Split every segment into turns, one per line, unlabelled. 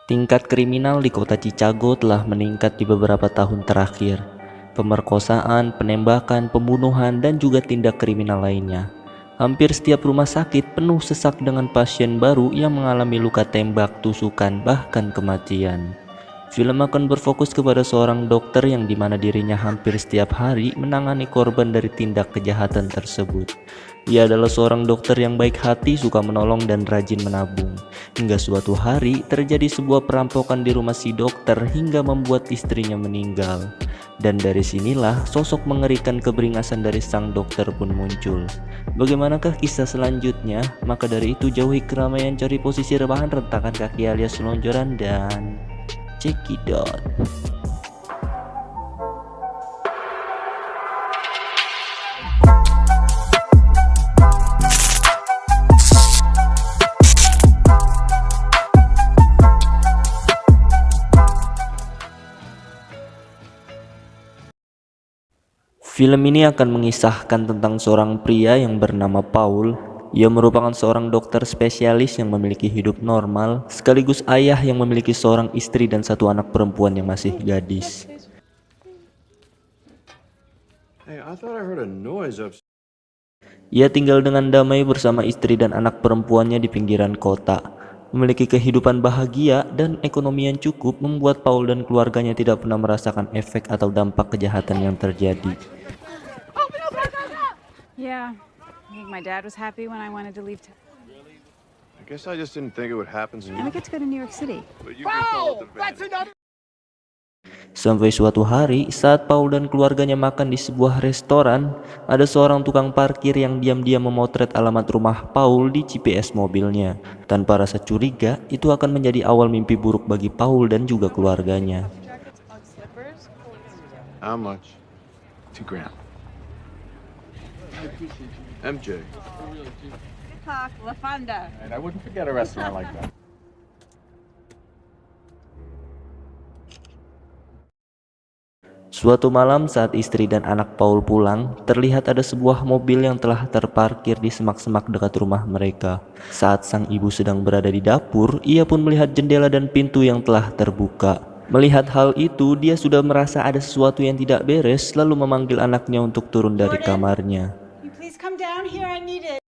Tingkat kriminal di kota Chicago telah meningkat di beberapa tahun terakhir. Pemerkosaan, penembakan, pembunuhan, dan juga tindak kriminal lainnya. Hampir setiap rumah sakit penuh sesak dengan pasien baru yang mengalami luka tembak, tusukan, bahkan kematian. Film akan berfokus kepada seorang dokter yang dimana dirinya hampir setiap hari menangani korban dari tindak kejahatan tersebut. Ia adalah seorang dokter yang baik hati, suka menolong dan rajin menabung. Hingga suatu hari terjadi sebuah perampokan di rumah si dokter hingga membuat istrinya meninggal. Dan dari sinilah sosok mengerikan keberingasan dari sang dokter pun muncul. Bagaimanakah kisah selanjutnya? Maka dari itu jauhi keramaian, cari posisi rebahan, rentakan kaki alias selonjoran dan cekidot. Film ini akan mengisahkan tentang seorang pria yang bernama Paul. Ia merupakan seorang dokter spesialis yang memiliki hidup normal, sekaligus ayah yang memiliki seorang istri dan satu anak perempuan yang masih gadis. Ia tinggal dengan damai bersama istri dan anak perempuannya di pinggiran kota. Memiliki kehidupan bahagia dan ekonomi yang cukup membuat Paul dan keluarganya tidak pernah merasakan efek atau dampak kejahatan yang terjadi.
Yeah, I think my dad was happy when I wanted to leave town.
I guess I just didn't think it would happen to
And we
me.
get to go to New York City.
But you can call it the van.
Sampai suatu hari, saat Paul dan keluarganya makan di sebuah restoran, ada seorang tukang parkir yang diam-diam memotret alamat rumah Paul di GPS mobilnya. Tanpa rasa curiga, itu akan menjadi awal mimpi buruk bagi Paul dan juga keluarganya.
How much? $2,000. MJ.
Talk, La Fonda.
I wouldn't forget a restaurant like that.
Suatu malam saat istri dan anak Paul pulang, terlihat ada sebuah mobil yang telah terparkir di semak-semak dekat rumah mereka. Saat sang ibu sedang berada di dapur, ia pun melihat jendela dan pintu yang telah terbuka. Melihat hal itu, dia sudah merasa ada sesuatu yang tidak beres, lalu memanggil anaknya untuk turun dari kamarnya.
Please come down here, I need it.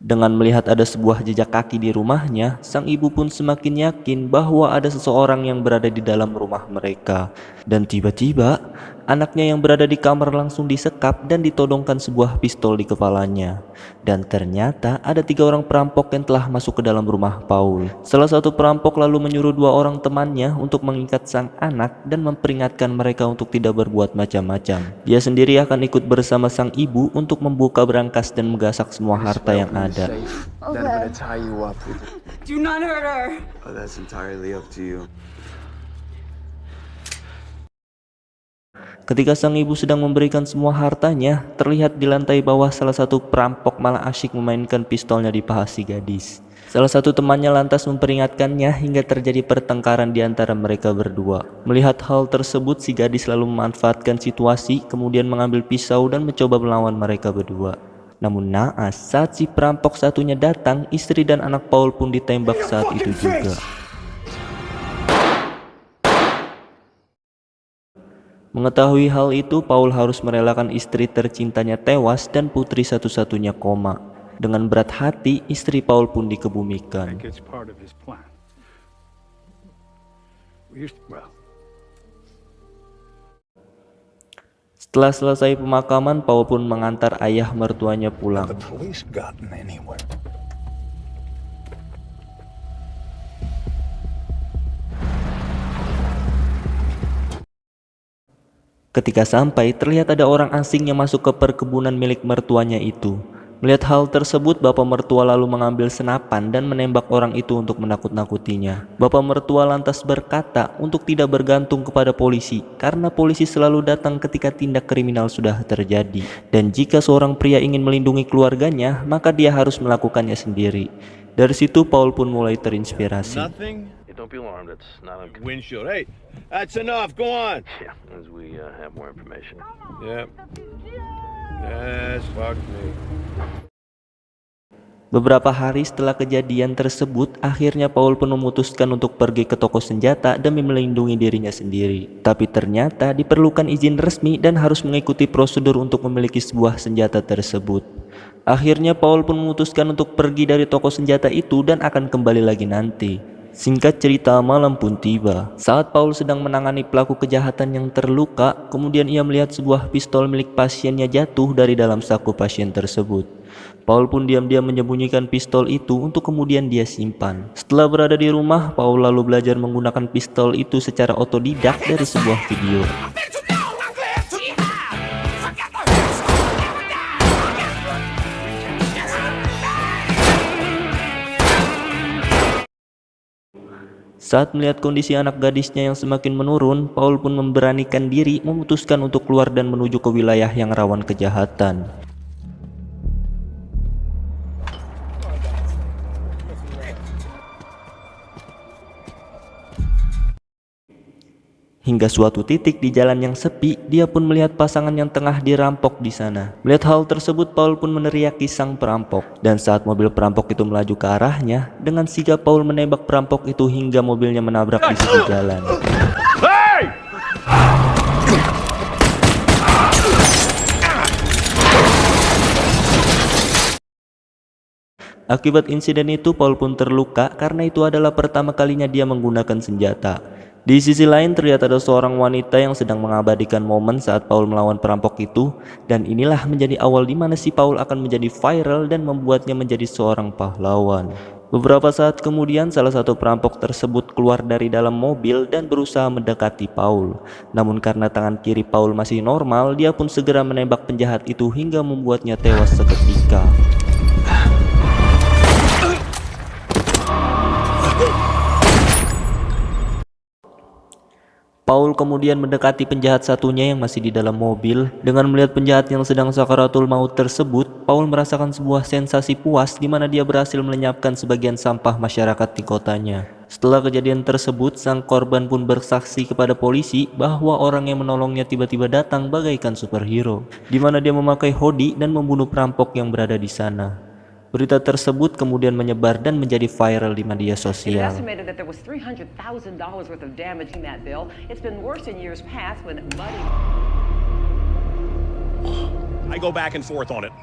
Dengan melihat ada sebuah jejak kaki di rumahnya, sang ibu pun semakin yakin bahwa ada seseorang yang berada di dalam rumah mereka. Dan tiba-tiba, anaknya yang berada di kamar langsung disekap dan ditodongkan sebuah pistol di kepalanya. Dan ternyata ada 3 orang perampok yang telah masuk ke dalam rumah Paul. Salah satu perampok lalu menyuruh 2 orang temannya untuk mengikat sang anak dan memperingatkan mereka untuk tidak berbuat macam-macam. Dia sendiri akan ikut bersama sang ibu untuk membuka berangkas dan menggasak semua harta yang ada.
Then I'm gonna tie you up.
Do not hurt her.
Oh, that's entirely up to you.
Ketika sang ibu sedang memberikan semua hartanya, terlihat di lantai bawah salah satu perampok malah asyik memainkan pistolnya di paha si gadis. Salah satu temannya lantas memperingatkannya hingga terjadi pertengkaran di antara mereka berdua. Melihat hal tersebut, si gadis lalu memanfaatkan situasi, kemudian mengambil pisau dan mencoba melawan mereka berdua. Namun naas, saat si perampok satunya datang, istri dan anak Paul pun ditembak saat itu juga. Mengetahui hal itu, Paul harus merelakan istri tercintanya tewas dan putri satu-satunya koma. Dengan berat hati, istri Paul pun dikebumikan.
It's part of his plan. Well,
Setelah selesai pemakaman, Paul pun mengantar ayah mertuanya pulang.
the police gotten anywhere?
Ketika sampai, terlihat ada orang asing yang masuk ke perkebunan milik mertuanya itu. Melihat hal tersebut, bapak mertua lalu mengambil senapan dan menembak orang itu untuk menakut-nakutinya. Bapak mertua lantas berkata untuk tidak bergantung kepada polisi, karena polisi selalu datang ketika tindak kriminal sudah terjadi. Dan jika seorang pria ingin melindungi keluarganya, maka dia harus melakukannya sendiri. Dari situ Paul pun mulai terinspirasi.
Nothing? Don't be alarmed. It's not uncommon.
Windshield. Hey, that's enough. Go on.
Yeah, as we have more information.
Yeah. Yes, fuck me.
Beberapa hari setelah kejadian tersebut, akhirnya Paul pun memutuskan untuk pergi ke toko senjata demi melindungi dirinya sendiri. Tapi ternyata diperlukan izin resmi dan harus mengikuti prosedur untuk memiliki sebuah senjata tersebut. Akhirnya Paul pun memutuskan untuk pergi dari toko senjata itu dan akan kembali lagi nanti. Singkat cerita, malam pun tiba. Saat Paul sedang menangani pelaku kejahatan yang terluka, kemudian ia melihat sebuah pistol milik pasiennya jatuh dari dalam saku pasien tersebut. Paul pun diam-diam menyembunyikan pistol itu untuk kemudian dia simpan. Setelah berada di rumah, Paul lalu belajar menggunakan pistol itu secara otodidak dari sebuah video. Saat melihat kondisi anak gadisnya yang semakin menurun, Paul pun memberanikan diri memutuskan untuk keluar dan menuju ke wilayah yang rawan kejahatan. Hingga suatu titik di jalan yang sepi, dia pun melihat pasangan yang tengah dirampok di sana. Melihat hal tersebut, Paul pun meneriaki sang perampok. Dan saat mobil perampok itu melaju ke arahnya, dengan sigap Paul menembak perampok itu hingga mobilnya menabrak di sisi jalan. Akibat insiden itu, Paul pun terluka karena itu adalah pertama kalinya dia menggunakan senjata. Di sisi lain terlihat ada seorang wanita yang sedang mengabadikan momen saat Paul melawan perampok itu, dan inilah menjadi awal di mana si Paul akan menjadi viral dan membuatnya menjadi seorang pahlawan. Beberapa saat kemudian salah satu perampok tersebut keluar dari dalam mobil dan berusaha mendekati Paul. Namun karena tangan kiri Paul masih normal, dia pun segera menembak penjahat itu hingga membuatnya tewas seketika. Paul kemudian mendekati penjahat satunya yang masih di dalam mobil. Dengan melihat penjahat yang sedang sakaratul maut tersebut, Paul merasakan sebuah sensasi puas di mana dia berhasil melenyapkan sebagian sampah masyarakat di kotanya. Setelah kejadian tersebut, sang korban pun bersaksi kepada polisi bahwa orang yang menolongnya tiba-tiba datang bagaikan superhero, di mana dia memakai hoodie dan membunuh perampok yang berada di sana. Berita tersebut kemudian menyebar dan menjadi viral di media sosial.
Estimated that there was $300,000 worth of damage in that bill. It's been worse in years past when money.
I go back and forth on it.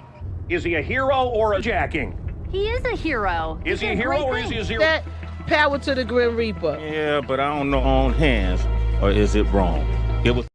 Is he a hero or a jacking?
He is a hero.
Is he a hero or is he a zero?
That power to the Grim Reaper.
Yeah, but I don't know on hands. Or is it wrong? It was.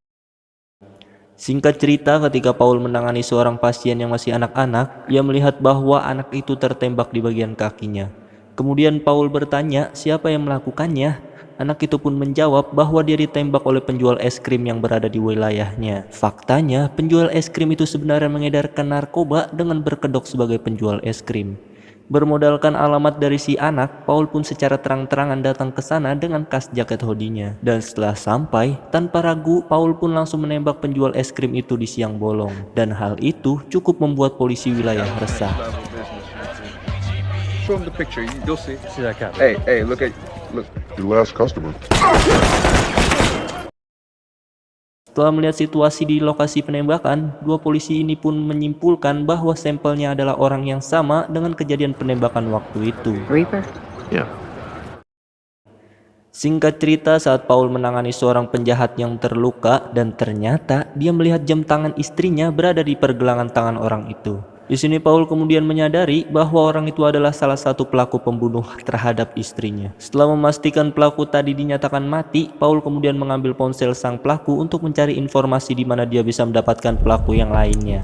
Singkat cerita, ketika Paul menangani seorang pasien yang masih anak-anak, ia melihat bahwa anak itu tertembak di bagian kakinya. Kemudian Paul bertanya siapa yang melakukannya. Anak itu pun menjawab bahwa dia ditembak oleh penjual es krim yang berada di wilayahnya. Faktanya, penjual es krim itu sebenarnya mengedarkan narkoba dengan berkedok sebagai penjual es krim. Bermodalkan alamat dari si anak, Paul pun secara terang-terangan datang ke sana dengan kas jaket hoodie-nya. Dan setelah sampai, tanpa ragu, Paul pun langsung menembak penjual es krim itu di siang bolong. Dan hal itu cukup membuat polisi wilayah resah.
Show him the picture. You'll see.
See that cat?
Hey, look.
Your last customer.
Setelah melihat situasi di lokasi penembakan, dua polisi ini pun menyimpulkan bahwa sampelnya adalah orang yang sama dengan kejadian penembakan waktu itu.
Reaper.
Yeah.
Singkat cerita, saat Paul menangani seorang penjahat yang terluka dan ternyata dia melihat jam tangan istrinya berada di pergelangan tangan orang itu. Di sini Paul kemudian menyadari bahwa orang itu adalah salah satu pelaku pembunuh terhadap istrinya. Setelah memastikan pelaku tadi dinyatakan mati, Paul kemudian mengambil ponsel sang pelaku untuk mencari informasi di mana dia bisa mendapatkan pelaku yang lainnya.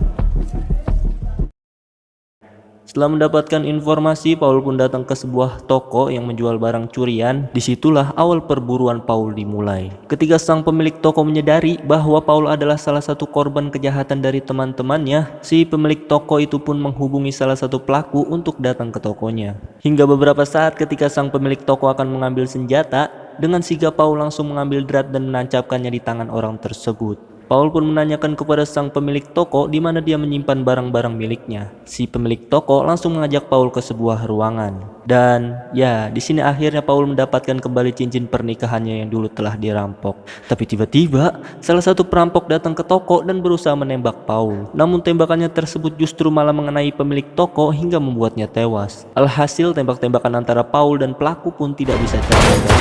Setelah mendapatkan informasi, Paul pun datang ke sebuah toko yang menjual barang curian. Disitulah awal perburuan Paul dimulai. Ketika sang pemilik toko menyadari bahwa Paul adalah salah satu korban kejahatan dari teman-temannya, si pemilik toko itu pun menghubungi salah satu pelaku untuk datang ke tokonya. Hingga beberapa saat ketika sang pemilik toko akan mengambil senjata, dengan sigap Paul langsung mengambil drat dan menancapkannya di tangan orang tersebut. Paul pun menanyakan kepada sang pemilik toko di mana dia menyimpan barang-barang miliknya. Si pemilik toko langsung mengajak Paul ke sebuah ruangan. Dan ya, di sini akhirnya Paul mendapatkan kembali cincin pernikahannya yang dulu telah dirampok. Tapi tiba-tiba salah satu perampok datang ke toko dan berusaha menembak Paul. Namun tembakannya tersebut justru malah mengenai pemilik toko hingga membuatnya tewas. Alhasil tembak-tembakan antara Paul dan pelaku pun tidak bisa terhindar.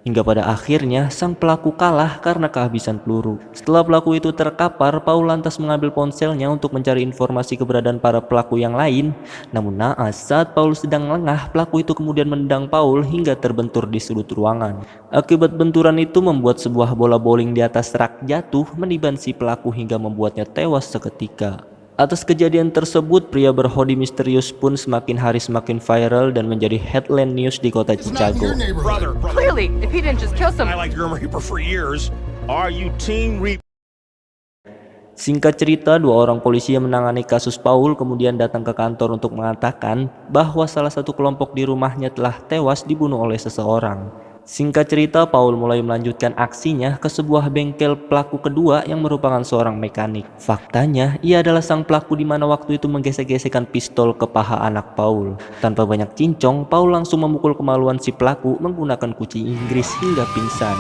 Hingga pada akhirnya sang pelaku kalah karena kehabisan peluru. Setelah pelaku itu terkapar, Paul lantas mengambil ponselnya untuk mencari informasi keberadaan para pelaku yang lain. Namun naas, saat Paul sedang lengah, pelaku itu kemudian menendang Paul hingga terbentur di sudut ruangan. Akibat benturan itu membuat sebuah bola bowling di atas rak jatuh meniban si pelaku hingga membuatnya tewas seketika. Atas kejadian tersebut, pria berhoodie misterius pun semakin hari semakin viral dan menjadi headline news di kota Chicago.
Brother,
Clearly, if he didn't just kill some...
I like Grim Reaper for years. Are you Team Reaper?
Singkat cerita, dua orang polisi yang menangani kasus Paul kemudian datang ke kantor untuk mengatakan bahwa salah satu kelompok di rumahnya telah tewas dibunuh oleh seseorang. Singkat cerita, Paul mulai melanjutkan aksinya ke sebuah bengkel pelaku kedua yang merupakan seorang mekanik. Faktanya, ia adalah sang pelaku di mana waktu itu menggesek-gesekkan pistol ke paha anak Paul. Tanpa banyak cincong, Paul langsung memukul kemaluan si pelaku menggunakan kunci Inggris hingga pingsan.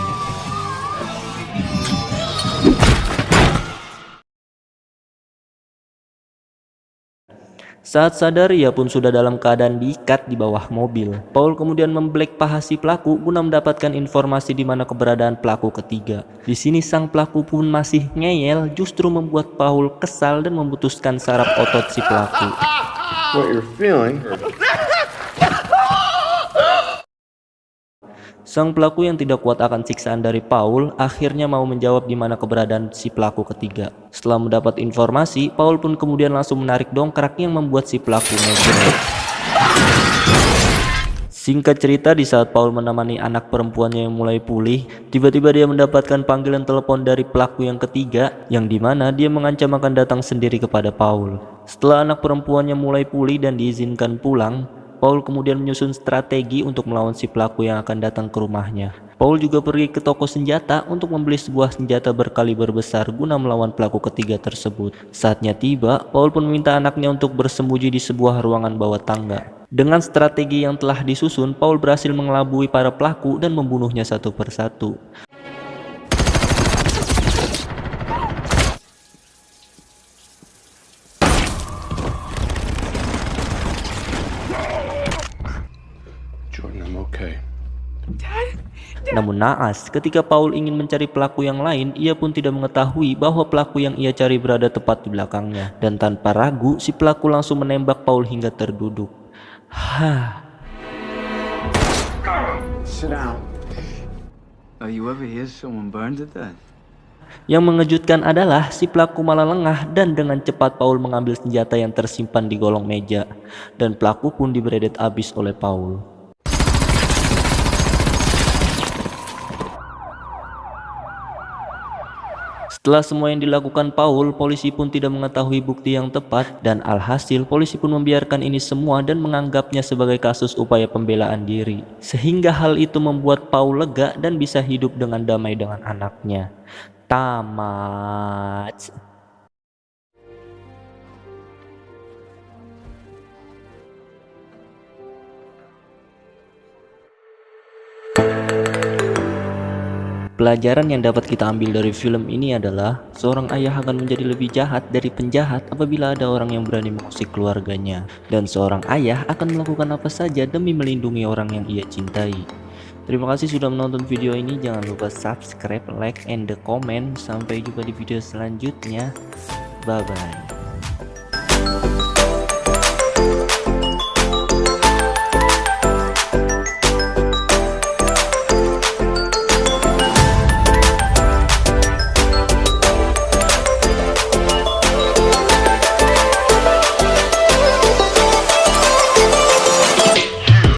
Saat sadar, ia pun sudah dalam keadaan diikat di bawah mobil. Paul kemudian memblek paha si pelaku guna mendapatkan informasi di mana keberadaan pelaku ketiga. Di sini sang pelaku pun masih ngeyel, justru membuat Paul kesal dan memutuskan saraf otot si pelaku.
What you're feeling.
Sang pelaku yang tidak kuat akan siksaan dari Paul akhirnya mau menjawab di mana keberadaan si pelaku ketiga. Setelah mendapat informasi, Paul pun kemudian langsung menarik dongkrak yang membuat si pelaku menjerit. Singkat cerita, di saat Paul menemani anak perempuannya yang mulai pulih, tiba-tiba dia mendapatkan panggilan telepon dari pelaku yang ketiga, yang dimana dia mengancam akan datang sendiri kepada Paul. Setelah anak perempuannya mulai pulih dan diizinkan pulang, Paul kemudian menyusun strategi untuk melawan si pelaku yang akan datang ke rumahnya. Paul juga pergi ke toko senjata untuk membeli sebuah senjata berkaliber besar guna melawan pelaku ketiga tersebut. Saatnya tiba, Paul pun meminta anaknya untuk bersembunyi di sebuah ruangan bawah tangga. Dengan strategi yang telah disusun, Paul berhasil mengelabui para pelaku dan membunuhnya satu persatu. Namun naas, ketika Paul ingin mencari pelaku yang lain, ia pun tidak mengetahui bahwa pelaku yang ia cari berada tepat di belakangnya. Dan tanpa ragu, si pelaku langsung menembak Paul hingga terduduk.
Sit down. Oh, you ever hear someone burn to death?
Yang mengejutkan adalah si pelaku malah lengah dan dengan cepat Paul mengambil senjata yang tersimpan di kolong meja. Dan pelaku pun diberedet habis oleh Paul. Setelah semua yang dilakukan Paul, polisi pun tidak mengetahui bukti yang tepat dan alhasil polisi pun membiarkan ini semua dan menganggapnya sebagai kasus upaya pembelaan diri. Sehingga hal itu membuat Paul lega dan bisa hidup dengan damai dengan anaknya. Tamat. Pelajaran yang dapat kita ambil dari film ini adalah seorang ayah akan menjadi lebih jahat dari penjahat apabila ada orang yang berani mengusik keluarganya, dan seorang ayah akan melakukan apa saja demi melindungi orang yang ia cintai. Terima kasih sudah menonton video ini. Jangan lupa subscribe, like, and comment. Sampai jumpa di video selanjutnya. Bye bye.